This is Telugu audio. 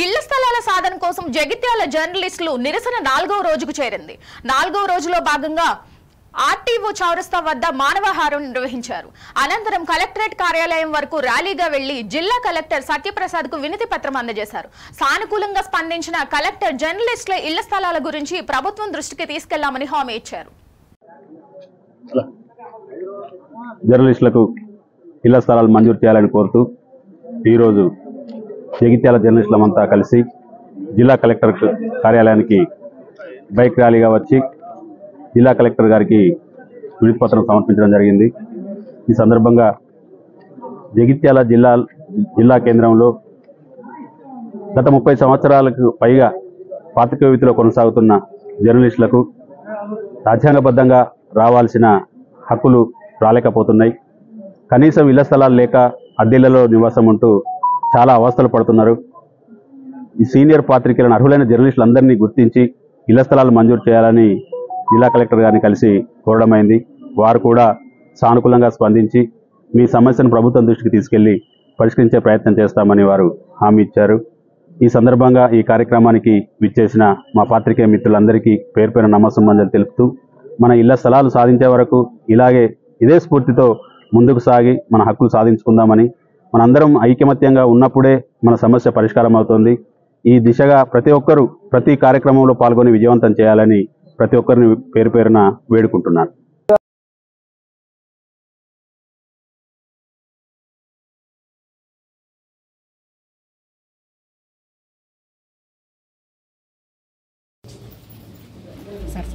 ఇళ్ల స్థలాల సాధన కోసం జగిత్యాల జర్నలిస్టులు నిరసన 4వ రోజుకు చేరింది. 4వ రోజులో భాగంగా ఆర్టీఓ చౌరస్తా వద్ద మానవహారం నిర్వహించారు. అనంతరం కలెక్టరేట్ కార్యాలయం వరకు ర్యాలీగా వెళ్లి జిల్లా కలెక్టర్ సత్యప్రసాద్ కు వినతి పత్రం అందజేశారు. సానుకూలంగా స్పందించిన కలెక్టర్ జర్నలిస్టుల ఇళ్ల స్థలాల గురించి ప్రభుత్వం దృష్టికి తీసుకెళ్లామని హామీ ఇచ్చారు. జర్నలిస్టులకు ఇళ్ల స్థలాలు మంజూరు చేయాలని కోరుతూ ఈరోజు జగిత్యాల జర్నలిస్టులమంతా కలిసి జిల్లా కలెక్టర్ కార్యాలయానికి బైక్ ర్యాలీగా వచ్చి జిల్లా కలెక్టర్ గారికి వినతి పత్రం సమర్పించడం జరిగింది. ఈ సందర్భంగా జగిత్యాల జిల్లా కేంద్రంలో గత 30 సంవత్సరాలకు పైగా పాత్రికేయ వృత్తిలో కొనసాగుతున్న జర్నలిస్టులకు రాజ్యాంగబద్ధంగా రావాల్సిన హక్కులు రాలేకపోతున్నాయి. కనీసం ఇళ్ల స్థలాలు లేక అద్దెళ్లలో నివాసం ఉంటూ చాలా అవస్థలు పడుతున్నారు. ఈ సీనియర్ పాత్రికేయులను అర్హులైన జర్నలిస్టులందరినీ గుర్తించి ఇళ్ల స్థలాలు మంజూరు చేయాలని జిల్లా కలెక్టర్ గారిని కలిసి కోరడమైంది. వారు కూడా సానుకూలంగా స్పందించి మీ సమస్యను ప్రభుత్వం దృష్టికి తీసుకెళ్లి పరిష్కరించే ప్రయత్నం చేస్తామని వారు హామీ ఇచ్చారు. ఈ సందర్భంగా ఈ కార్యక్రమానికి విచ్చేసిన మా పాత్రికేయ మిత్రులందరికీ పేరు పేరు నమస్సుమంజలు తెలుపుతూ మన ఇళ్ల స్థలాలు సాధించే వరకు ఇలాగే ఇదే స్ఫూర్తితో ముందుకు సాగి మన హక్కులు సాధించుకుందామని, మనందరం ఐకమత్యంగా ఉన్నప్పుడే మన సమస్య పరిష్కారం అవుతుంది. ఈ దిశగా ప్రతి ఒక్కరూ ప్రతి కార్యక్రమంలో పాల్గొని విజయవంతం చేయాలని ప్రతి ఒక్కరిని పేరు పేరున వేడుకుంటున్నాను. సరే